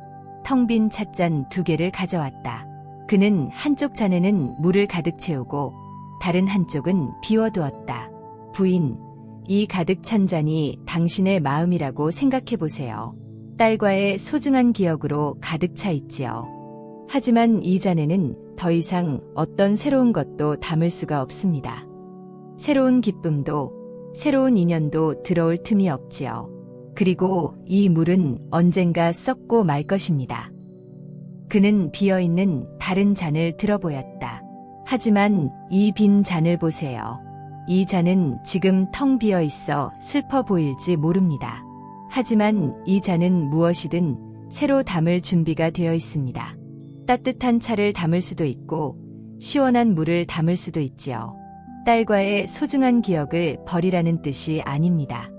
텅 빈 찻잔 2개를 가져왔다. 그는 한쪽 잔에는 물을 가득 채우고 다른 한쪽은 비워두었다. 부인, 이 가득 찬 잔이 당신의 마음이라고 생각해 보세요. 딸과의 소중한 기억으로 가득 차 있지요. 하지만 이 잔에는 더 이상 어떤 새로운 것도 담을 수가 없습니다. 새로운 기쁨도 새로운 인연도 들어올 틈이 없지요. 그리고 이 물은 언젠가 썩고 말 것입니다. 그는 비어있는 다른 잔을 들어보였다. 하지만 이 빈 잔을 보세요. 이 잔은 지금 텅 비어 있어 슬퍼 보일지 모릅니다. 하지만 이 잔은 무엇이든 새로 담을 준비가 되어 있습니다. 따뜻한 차를 담을 수도 있고 시원한 물을 담을 수도 있지요. 딸과의 소중한 기억을 버리라는 뜻이 아닙니다.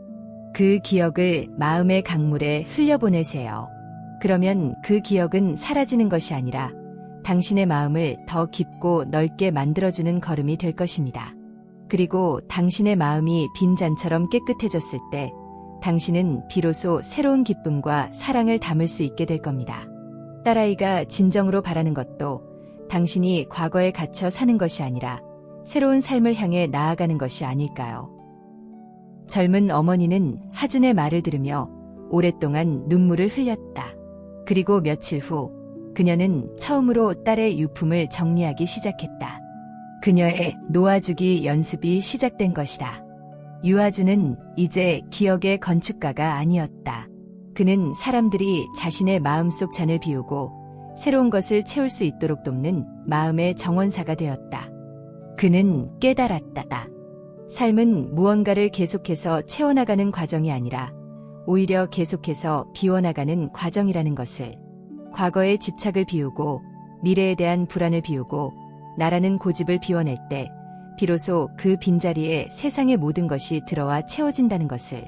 그 기억을 마음의 강물에 흘려보내세요. 그러면 그 기억은 사라지는 것이 아니라 당신의 마음을 더 깊고 넓게 만들어주는 걸음이 될 것입니다. 그리고 당신의 마음이 빈잔처럼 깨끗해졌을 때 당신은 비로소 새로운 기쁨과 사랑을 담을 수 있게 될 겁니다. 딸아이가 진정으로 바라는 것도 당신이 과거에 갇혀 사는 것이 아니라 새로운 삶을 향해 나아가는 것이 아닐까요? 젊은 어머니는 하준의 말을 들으며 오랫동안 눈물을 흘렸다. 그리고 며칠 후 그녀는 처음으로 딸의 유품을 정리하기 시작했다. 그녀의 놓아주기 연습이 시작된 것이다. 유아주는 이제 기억의 건축가가 아니었다. 그는 사람들이 자신의 마음속 잔을 비우고 새로운 것을 채울 수 있도록 돕는 마음의 정원사가 되었다. 그는 깨달았다. 삶은 무언가를 계속해서 채워나가는 과정이 아니라 오히려 계속해서 비워나가는 과정이라는 것을. 과거의 집착을 비우고 미래에 대한 불안을 비우고 나라는 고집을 비워낼 때 비로소 그 빈자리에 세상의 모든 것이 들어와 채워진다는 것을.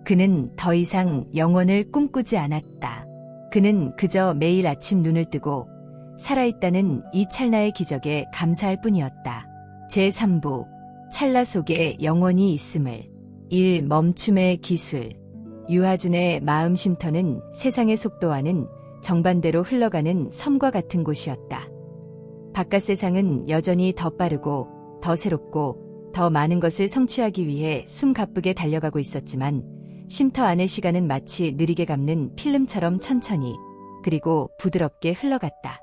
그는 더 이상 영원을 꿈꾸지 않았다. 그는 그저 매일 아침 눈을 뜨고 살아있다는 이 찰나의 기적에 감사할 뿐이었다. 제3부 찰나 속에 영원이 있음을. 1. 멈춤의 기술. 유하준의 마음 쉼터는 세상의 속도와는 정반대로 흘러가는 섬과 같은 곳이었다. 바깥 세상은 여전히 더 빠르고 더 새롭고 더 많은 것을 성취하기 위해 숨가쁘게 달려가고 있었지만 쉼터 안의 시간은 마치 느리게 감는 필름처럼 천천히 그리고 부드럽게 흘러갔다.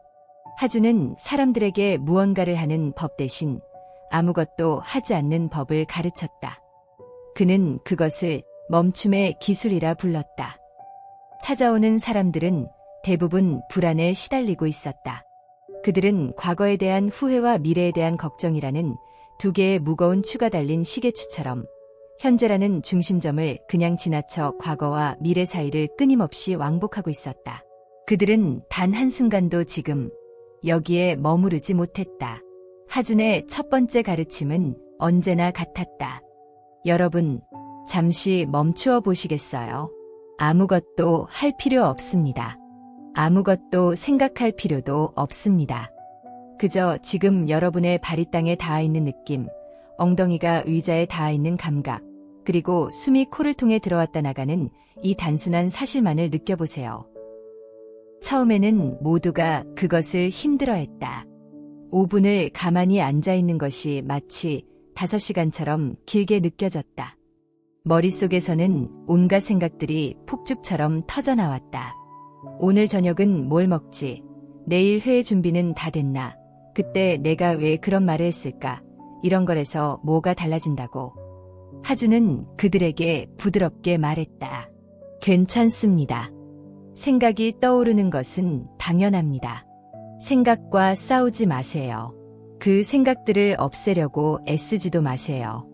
하준은 사람들에게 무언가를 하는 법 대신 아무것도 하지 않는 법을 가르쳤다. 그는 그것을 멈춤의 기술이라 불렀다. 찾아오는 사람들은 대부분 불안에 시달리고 있었다. 그들은 과거에 대한 후회와 미래에 대한 걱정이라는 2개의 무거운 추가 달린 시계추처럼 현재라는 중심점을 그냥 지나쳐 과거와 미래 사이를 끊임없이 왕복하고 있었다. 그들은 단 한순간도 지금 여기에 머무르지 못했다. 하준의 첫 번째 가르침은 언제나 같았다. 여러분, 잠시 멈추어 보시겠어요? 아무것도 할 필요 없습니다. 아무것도 생각할 필요도 없습니다. 그저 지금 여러분의 발이 땅에 닿아 있는 느낌, 엉덩이가 의자에 닿아 있는 감각, 그리고 숨이 코를 통해 들어왔다 나가는 이 단순한 사실만을 느껴보세요. 처음에는 모두가 그것을 힘들어했다. 5분을 가만히 앉아 있는 것이 마치 5시간처럼 길게 느껴졌다. 머릿속에서는 온갖 생각들이 폭죽처럼 터져나왔다. 오늘 저녁은 뭘 먹지? 내일 회의 준비는 다 됐나? 그때 내가 왜 그런 말을 했을까? 이런 거래서 뭐가 달라진다고. 하준은 그들에게 부드럽게 말했다. 괜찮습니다. 생각이 떠오르는 것은 당연합니다. 생각과 싸우지 마세요. 그 생각들을 없애려고 애쓰지도 마세요.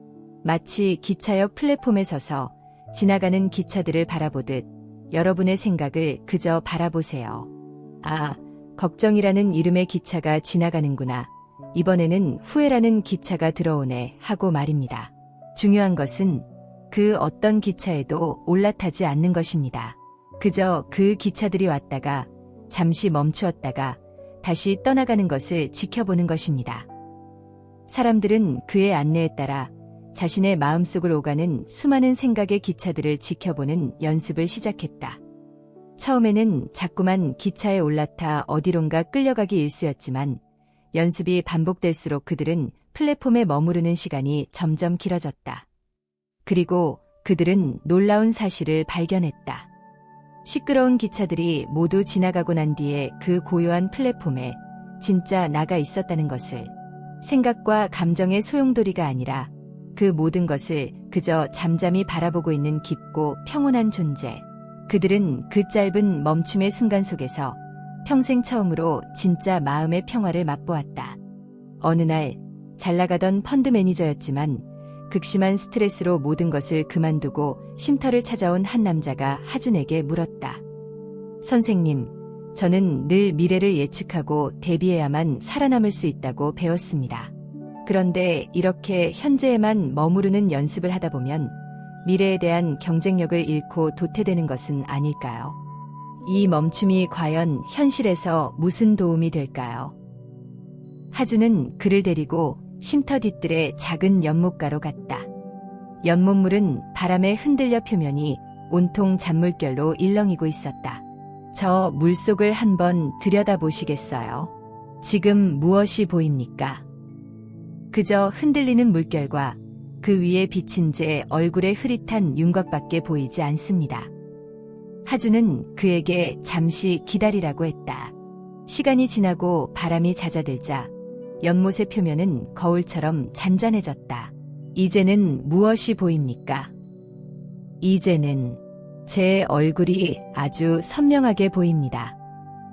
마치 기차역 플랫폼에 서서 지나가는 기차들을 바라보듯 여러분의 생각을 그저 바라보세요. 아, 걱정이라는 이름의 기차가 지나가는구나. 이번에는 후회라는 기차가 들어오네 하고 말입니다. 중요한 것은 그 어떤 기차에도 올라타지 않는 것입니다. 그저 그 기차들이 왔다가 잠시 멈추었다가 다시 떠나가는 것을 지켜보는 것입니다. 사람들은 그의 안내에 따라 자신의 마음속을 오가는 수많은 생각의 기차들을 지켜보는 연습을 시작했다. 처음에는 자꾸만 기차에 올라타 어디론가 끌려가기 일쑤였지만 연습이 반복될수록 그들은 플랫폼에 머무르는 시간이 점점 길어졌다. 그리고 그들은 놀라운 사실을 발견했다. 시끄러운 기차들이 모두 지나가고 난 뒤에 그 고요한 플랫폼에 진짜 나가 있었다는 것을, 생각과 감정의 소용돌이가 아니라 그 모든 것을 그저 잠잠히 바라보고 있는 깊고 평온한 존재. 그들은 그 짧은 멈춤의 순간 속에서 평생 처음으로 진짜 마음의 평화를 맛보았다. 어느 날 잘 나가던 펀드 매니저였지만 극심한 스트레스로 모든 것을 그만두고 쉼터를 찾아온 한 남자가 하준에게 물었다. 선생님, 저는 늘 미래를 예측하고 대비해야만 살아남을 수 있다고 배웠습니다. 그런데 이렇게 현재에만 머무르는 연습을 하다 보면 미래에 대한 경쟁력을 잃고 도태되는 것은 아닐까요? 이 멈춤이 과연 현실에서 무슨 도움이 될까요? 하준은 그를 데리고 쉼터 뒤뜰의 작은 연못가로 갔다. 연못물은 바람에 흔들려 표면이 온통 잔물결로 일렁이고 있었다. 저 물속을 한번 들여다보시겠어요? 지금 무엇이 보입니까? 그저 흔들리는 물결과 그 위에 비친 제 얼굴의 흐릿한 윤곽밖에 보이지 않습니다. 하준은 그에게 잠시 기다리라고 했다. 시간이 지나고 바람이 잦아들자 연못의 표면은 거울처럼 잔잔해졌다. 이제는 무엇이 보입니까? 이제는 제 얼굴이 아주 선명하게 보입니다.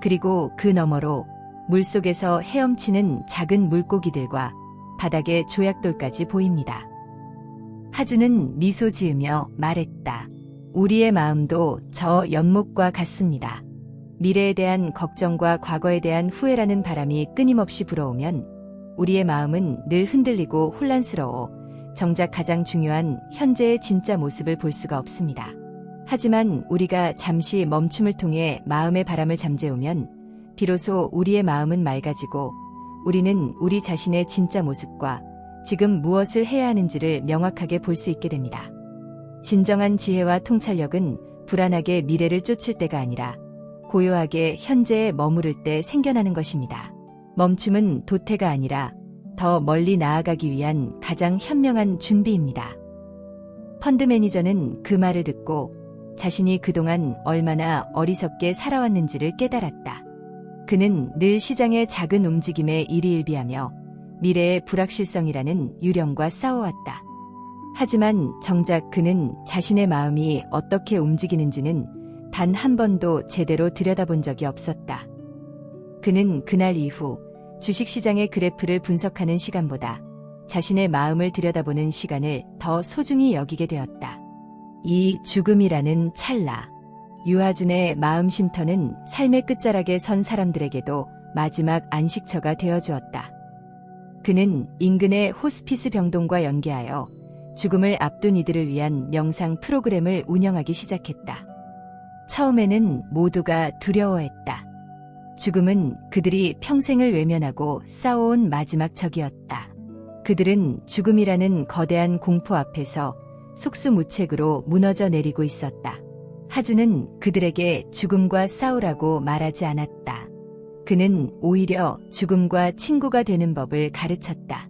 그리고 그 너머로 물속에서 헤엄치는 작은 물고기들과 바닥의 조약돌까지 보입니다. 하준은 미소 지으며 말했다. 우리의 마음도 저 연못과 같습니다. 미래에 대한 걱정과 과거에 대한 후회라는 바람이 끊임없이 불어오면 우리의 마음은 늘 흔들리고 혼란스러워 정작 가장 중요한 현재의 진짜 모습을 볼 수가 없습니다. 하지만 우리가 잠시 멈춤을 통해 마음의 바람을 잠재우면 비로소 우리의 마음은 맑아지고 우리는 우리 자신의 진짜 모습과 지금 무엇을 해야 하는지를 명확하게 볼 수 있게 됩니다. 진정한 지혜와 통찰력은 불안하게 미래를 쫓을 때가 아니라 고요하게 현재에 머무를 때 생겨나는 것입니다. 멈춤은 도태가 아니라 더 멀리 나아가기 위한 가장 현명한 준비입니다. 펀드 매니저는 그 말을 듣고 자신이 그동안 얼마나 어리석게 살아왔는지를 깨달았다. 그는 늘 시장의 작은 움직임에 일희일비하며 미래의 불확실성이라는 유령과 싸워왔다. 하지만 정작 그는 자신의 마음이 어떻게 움직이는지는 단 한 번도 제대로 들여다본 적이 없었다. 그는 그날 이후 주식시장의 그래프를 분석하는 시간보다 자신의 마음을 들여다보는 시간을 더 소중히 여기게 되었다. 이 죽음이라는 찰나. 유하준의 마음 쉼터는 삶의 끝자락에 선 사람들에게도 마지막 안식처가 되어주었다. 그는 인근의 호스피스 병동과 연계하여 죽음을 앞둔 이들을 위한 명상 프로그램을 운영하기 시작했다. 처음에는 모두가 두려워했다. 죽음은 그들이 평생을 외면하고 싸워온 마지막 적이었다. 그들은 죽음이라는 거대한 공포 앞에서 속수무책으로 무너져 내리고 있었다. 하준은 그들에게 죽음과 싸우라고 말하지 않았다. 그는 오히려 죽음과 친구가 되는 법을 가르쳤다.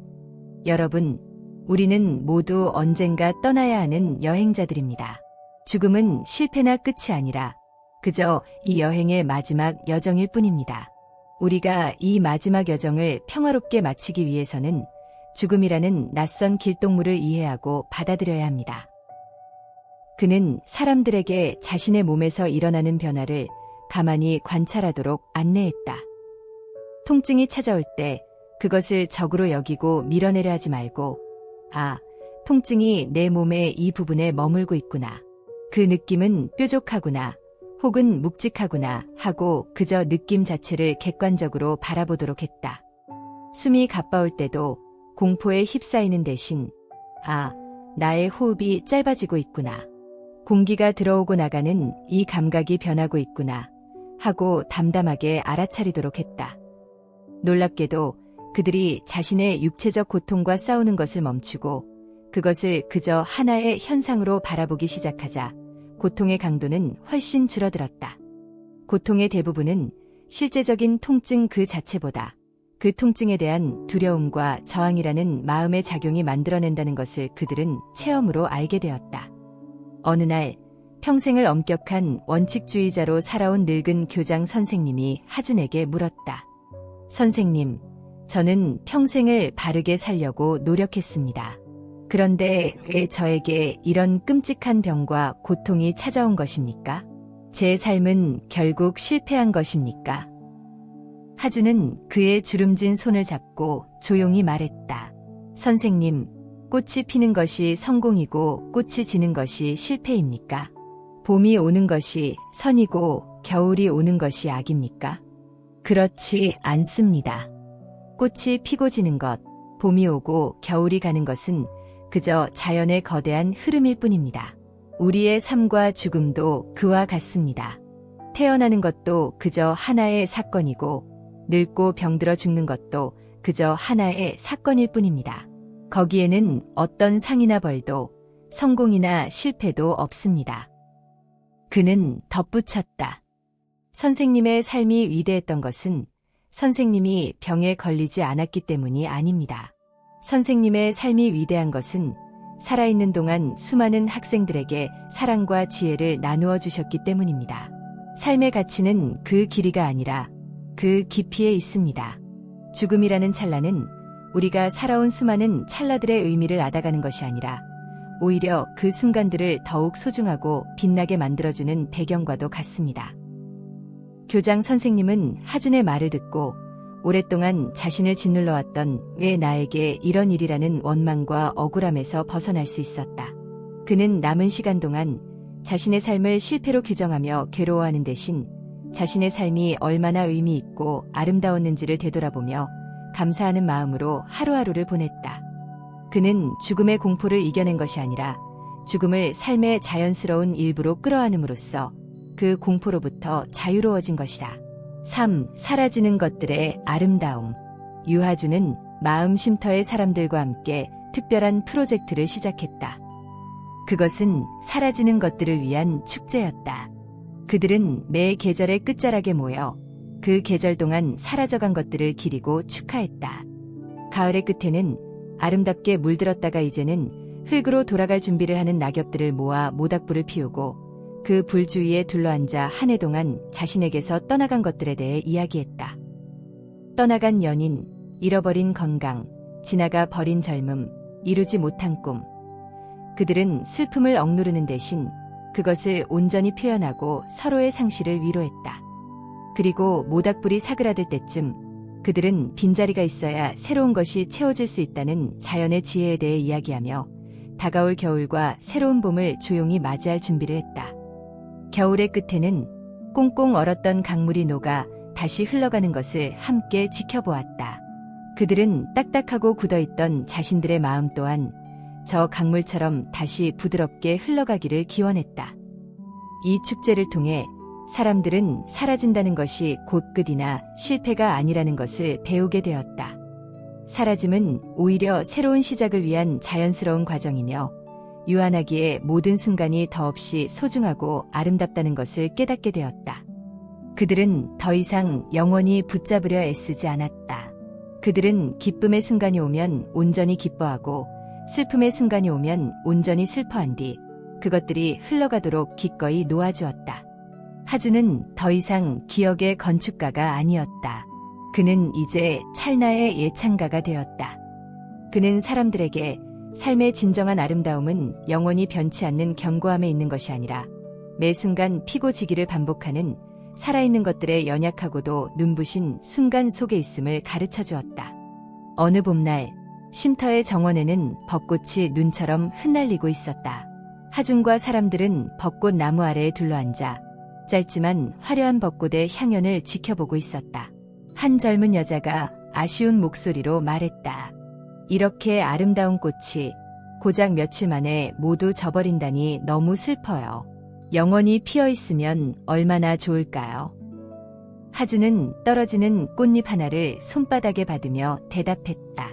여러분, 우리는 모두 언젠가 떠나야 하는 여행자들입니다. 죽음은 실패나 끝이 아니라 그저 이 여행의 마지막 여정일 뿐입니다. 우리가 이 마지막 여정을 평화롭게 마치기 위해서는 죽음이라는 낯선 길동무를 이해하고 받아들여야 합니다. 그는 사람들에게 자신의 몸에서 일어나는 변화를 가만히 관찰하도록 안내했다. 통증이 찾아올 때 그것을 적으로 여기고 밀어내려 하지 말고, 아, 통증이 내 몸의 이 부분에 머물고 있구나. 그 느낌은 뾰족하구나. 혹은 묵직하구나 하고 그저 느낌 자체를 객관적으로 바라보도록 했다. 숨이 가빠올 때도 공포에 휩싸이는 대신, 아, 나의 호흡이 짧아지고 있구나. 공기가 들어오고 나가는 이 감각이 변하고 있구나 하고 담담하게 알아차리도록 했다. 놀랍게도 그들이 자신의 육체적 고통과 싸우는 것을 멈추고 그것을 그저 하나의 현상으로 바라보기 시작하자 고통의 강도는 훨씬 줄어들었다. 고통의 대부분은 실제적인 통증 그 자체보다 그 통증에 대한 두려움과 저항이라는 마음의 작용이 만들어낸다는 것을 그들은 체험으로 알게 되었다. 어느 날 평생을 엄격한 원칙주의자로 살아온 늙은 교장 선생님이 하준에게 물었다. 선생님, 저는 평생을 바르게 살려고 노력했습니다. 그런데 왜 저에게 이런 끔찍한 병과 고통이 찾아온 것입니까? 제 삶은 결국 실패한 것입니까? 하준은 그의 주름진 손을 잡고 조용히 말했다. 선생님, 꽃이 피는 것이 성공이고 꽃이 지는 것이 실패입니까? 봄이 오는 것이 선이고 겨울이 오는 것이 악입니까? 그렇지 않습니다. 꽃이 피고 지는 것, 봄이 오고 겨울이 가는 것은 그저 자연의 거대한 흐름일 뿐입니다. 우리의 삶과 죽음도 그와 같습니다. 태어나는 것도 그저 하나의 사건이고 늙고 병들어 죽는 것도 그저 하나의 사건일 뿐입니다. 거기에는 어떤 상이나 벌도 성공이나 실패도 없습니다. 그는 덧붙였다. 선생님의 삶이 위대했던 것은 선생님이 병에 걸리지 않았기 때문이 아닙니다. 선생님의 삶이 위대한 것은 살아있는 동안 수많은 학생들에게 사랑과 지혜를 나누어 주셨기 때문입니다. 삶의 가치는 그 길이가 아니라 그 깊이에 있습니다. 죽음이라는 찰나는 우리가 살아온 수많은 찰나들의 의미를 알아가는 것이 아니라 오히려 그 순간들을 더욱 소중하고 빛나게 만들어주는 배경과도 같습니다. 교장 선생님은 하준의 말을 듣고 오랫동안 자신을 짓눌러왔던 왜 나에게 이런 일이라는 원망과 억울함에서 벗어날 수 있었다. 그는 남은 시간 동안 자신의 삶을 실패로 규정하며 괴로워하는 대신 자신의 삶이 얼마나 의미 있고 아름다웠는지를 되돌아보며 감사하는 마음으로 하루하루를 보냈다. 그는 죽음의 공포를 이겨낸 것이 아니라 죽음을 삶의 자연스러운 일부로 끌어안음으로써 그 공포로부터 자유로워진 것이다. 3. 사라지는 것들의 아름다움. 유하준은 마음 쉼터의 사람들과 함께 특별한 프로젝트를 시작했다. 그것은 사라지는 것들을 위한 축제였다. 그들은 매 계절의 끝자락에 모여 그 계절 동안 사라져간 것들을 기리고 축하했다. 가을의 끝에는 아름답게 물들었다가 이제는 흙으로 돌아갈 준비를 하는 낙엽들을 모아 모닥불을 피우고 그 불 주위에 둘러앉아 한 해 동안 자신에게서 떠나간 것들에 대해 이야기했다. 떠나간 연인, 잃어버린 건강, 지나가 버린 젊음, 이루지 못한 꿈. 그들은 슬픔을 억누르는 대신 그것을 온전히 표현하고 서로의 상실을 위로했다. 그리고 모닥불이 사그라들 때쯤 그들은 빈자리가 있어야 새로운 것이 채워질 수 있다는 자연의 지혜에 대해 이야기하며 다가올 겨울과 새로운 봄을 조용히 맞이할 준비를 했다. 겨울의 끝에는 꽁꽁 얼었던 강물이 녹아 다시 흘러가는 것을 함께 지켜보았다. 그들은 딱딱하고 굳어있던 자신들의 마음 또한 저 강물처럼 다시 부드럽게 흘러가기를 기원했다. 이 축제를 통해 사람들은 사라진다는 것이 곧 끝이나 실패가 아니라는 것을 배우게 되었다. 사라짐은 오히려 새로운 시작을 위한 자연스러운 과정이며 유한하기에 모든 순간이 더없이 소중하고 아름답다는 것을 깨닫게 되었다. 그들은 더 이상 영원히 붙잡으려 애쓰지 않았다. 그들은 기쁨의 순간이 오면 온전히 기뻐하고 슬픔의 순간이 오면 온전히 슬퍼한 뒤 그것들이 흘러가도록 기꺼이 놓아주었다. 하주는 더 이상 기억의 건축가가 아니었다. 그는 이제 찰나의 예찬가가 되었다. 그는 사람들에게 삶의 진정한 아름다움은 영원히 변치 않는 견고함에 있는 것이 아니라 매 순간 피고 지기를 반복하는 살아있는 것들의 연약하고도 눈부신 순간 속에 있음을 가르쳐 주었다. 어느 봄날 쉼터의 정원에는 벚꽃이 눈처럼 흩날리고 있었다. 하준과 사람들은 벚꽃 나무 아래에 둘러앉아 짧지만 화려한 벚꽃의 향연을 지켜보고 있었다. 한 젊은 여자가 아쉬운 목소리로 말했다. 이렇게 아름다운 꽃이 고작 며칠 만에 모두 져버린다니 너무 슬퍼요. 영원히 피어 있으면 얼마나 좋을까요? 하주는 떨어지는 꽃잎 하나를 손바닥에 받으며 대답했다.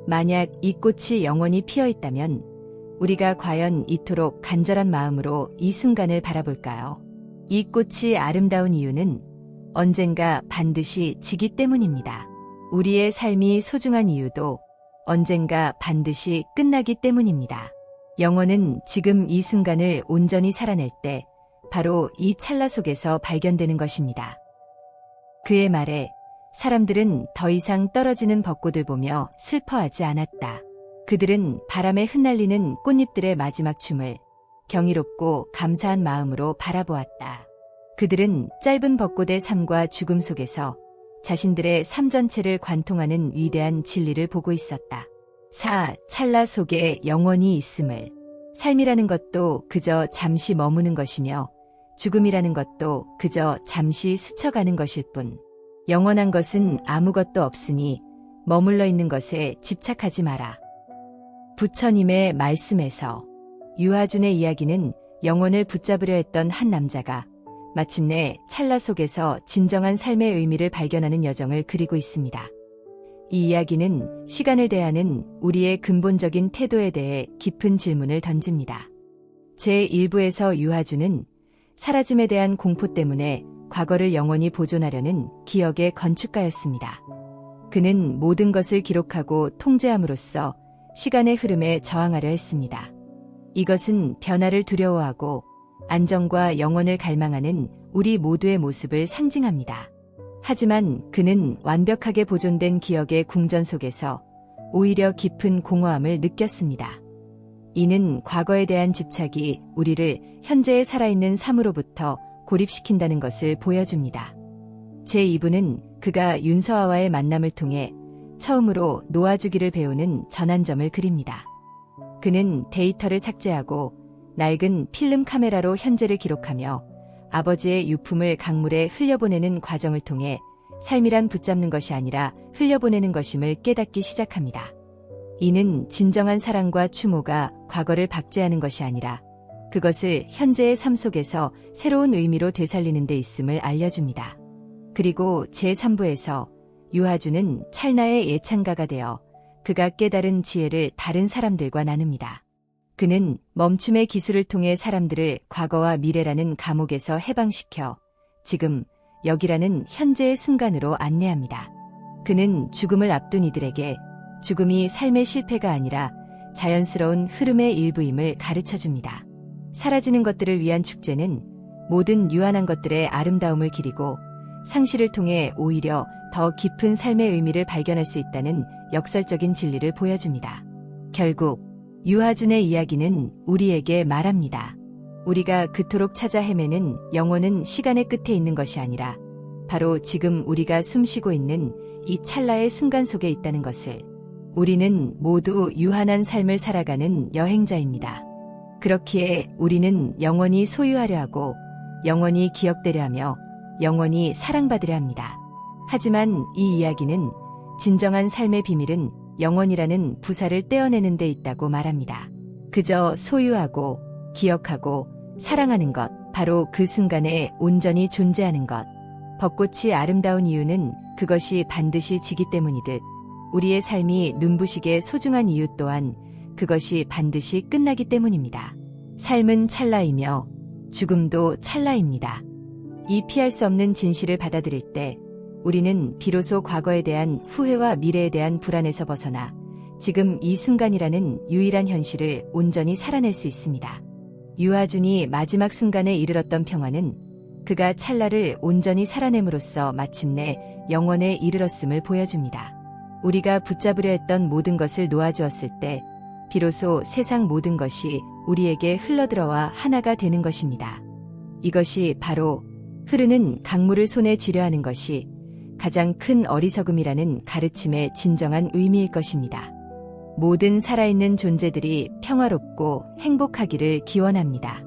만약 이 꽃이 영원히 피어 있다면 우리가 과연 이토록 간절한 마음으로 이 순간을 바라볼까요? 이 꽃이 아름다운 이유는 언젠가 반드시 지기 때문입니다. 우리의 삶이 소중한 이유도 언젠가 반드시 끝나기 때문입니다. 영혼은 지금 이 순간을 온전히 살아낼 때 바로 이 찰나 속에서 발견되는 것입니다. 그의 말에 사람들은 더 이상 떨어지는 벚꽃을 보며 슬퍼하지 않았다. 그들은 바람에 흩날리는 꽃잎들의 마지막 춤을 경이롭고 감사한 마음으로 바라보았다. 그들은 짧은 벚꽃의 삶과 죽음 속에서 자신들의 삶 전체를 관통하는 위대한 진리를 보고 있었다. 찰나 속에 영원히 있음을. 삶이라는 것도 그저 잠시 머무는 것이며 죽음이라는 것도 그저 잠시 스쳐가는 것일 뿐. 영원한 것은 아무것도 없으니 머물러 있는 것에 집착하지 마라. 부처님의 말씀에서 유하준의 이야기는 영혼을 붙잡으려 했던 한 남자가 마침내 찰나 속에서 진정한 삶의 의미를 발견하는 여정을 그리고 있습니다. 이 이야기는 시간을 대하는 우리의 근본적인 태도에 대해 깊은 질문을 던집니다. 제1부에서 유하준은 사라짐에 대한 공포 때문에 과거를 영원히 보존하려는 기억의 건축가였습니다. 그는 모든 것을 기록하고 통제함으로써 시간의 흐름에 저항하려 했습니다. 이것은 변화를 두려워하고 안정과 영원을 갈망하는 우리 모두의 모습을 상징합니다. 하지만 그는 완벽하게 보존된 기억의 궁전 속에서 오히려 깊은 공허함을 느꼈습니다. 이는 과거에 대한 집착이 우리를 현재에 살아있는 삶으로부터 고립시킨다는 것을 보여줍니다. 제2부는 그가 윤서아와의 만남을 통해 처음으로 놓아주기를 배우는 전환점을 그립니다. 그는 데이터를 삭제하고 낡은 필름 카메라로 현재를 기록하며 아버지의 유품을 강물에 흘려보내는 과정을 통해 삶이란 붙잡는 것이 아니라 흘려보내는 것임을 깨닫기 시작합니다. 이는 진정한 사랑과 추모가 과거를 박제하는 것이 아니라 그것을 현재의 삶 속에서 새로운 의미로 되살리는 데 있음을 알려줍니다. 그리고 제3부에서 유하준은 찰나의 예찬가가 되어 그가 깨달은 지혜를 다른 사람들과 나눕니다. 그는 멈춤의 기술을 통해 사람들을 과거와 미래라는 감옥에서 해방시켜 지금 여기라는 현재의 순간으로 안내합니다. 그는 죽음을 앞둔 이들에게 죽음이 삶의 실패가 아니라 자연스러운 흐름의 일부임을 가르쳐줍니다. 사라지는 것들을 위한 축제는 모든 유한한 것들의 아름다움을 기리고 상실을 통해 오히려 더 깊은 삶의 의미를 발견할 수 있다는 역설적인 진리를 보여줍니다. 결국 유하준의 이야기는 우리에게 말합니다. 우리가 그토록 찾아 헤매는 영혼은 시간의 끝에 있는 것이 아니라 바로 지금 우리가 숨쉬고 있는 이 찰나의 순간 속에 있다는 것을. 우리는 모두 유한한 삶을 살아가는 여행자입니다. 그렇기에 우리는 영원히 소유하려 하고 영원히 기억되려 하며 영원히 사랑받으려 합니다. 하지만 이 이야기는 진정한 삶의 비밀은 영원이라는 부사를 떼어내는 데 있다고 말합니다. 그저 소유하고 기억하고 사랑하는 것, 바로 그 순간에 온전히 존재하는 것. 벚꽃이 아름다운 이유는 그것이 반드시 지기 때문이듯 우리의 삶이 눈부시게 소중한 이유 또한 그것이 반드시 끝나기 때문입니다. 삶은 찰나이며 죽음도 찰나입니다. 이 피할 수 없는 진실을 받아들일 때 우리는 비로소 과거에 대한 후회와 미래에 대한 불안에서 벗어나 지금 이 순간이라는 유일한 현실을 온전히 살아낼 수 있습니다. 유아준이 마지막 순간에 이르렀던 평화는 그가 찰나를 온전히 살아냄으로써 마침내 영원에 이르렀음을 보여줍니다. 우리가 붙잡으려 했던 모든 것을 놓아주었을 때 비로소 세상 모든 것이 우리에게 흘러들어와 하나가 되는 것입니다. 이것이 바로 흐르는 강물을 손에 쥐려 하는 것이 가장 큰 어리석음이라는 가르침의 진정한 의미일 것입니다. 모든 살아있는 존재들이 평화롭고 행복하기를 기원합니다.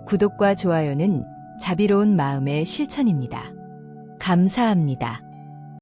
구독과 좋아요는 자비로운 마음의 실천입니다. 감사합니다.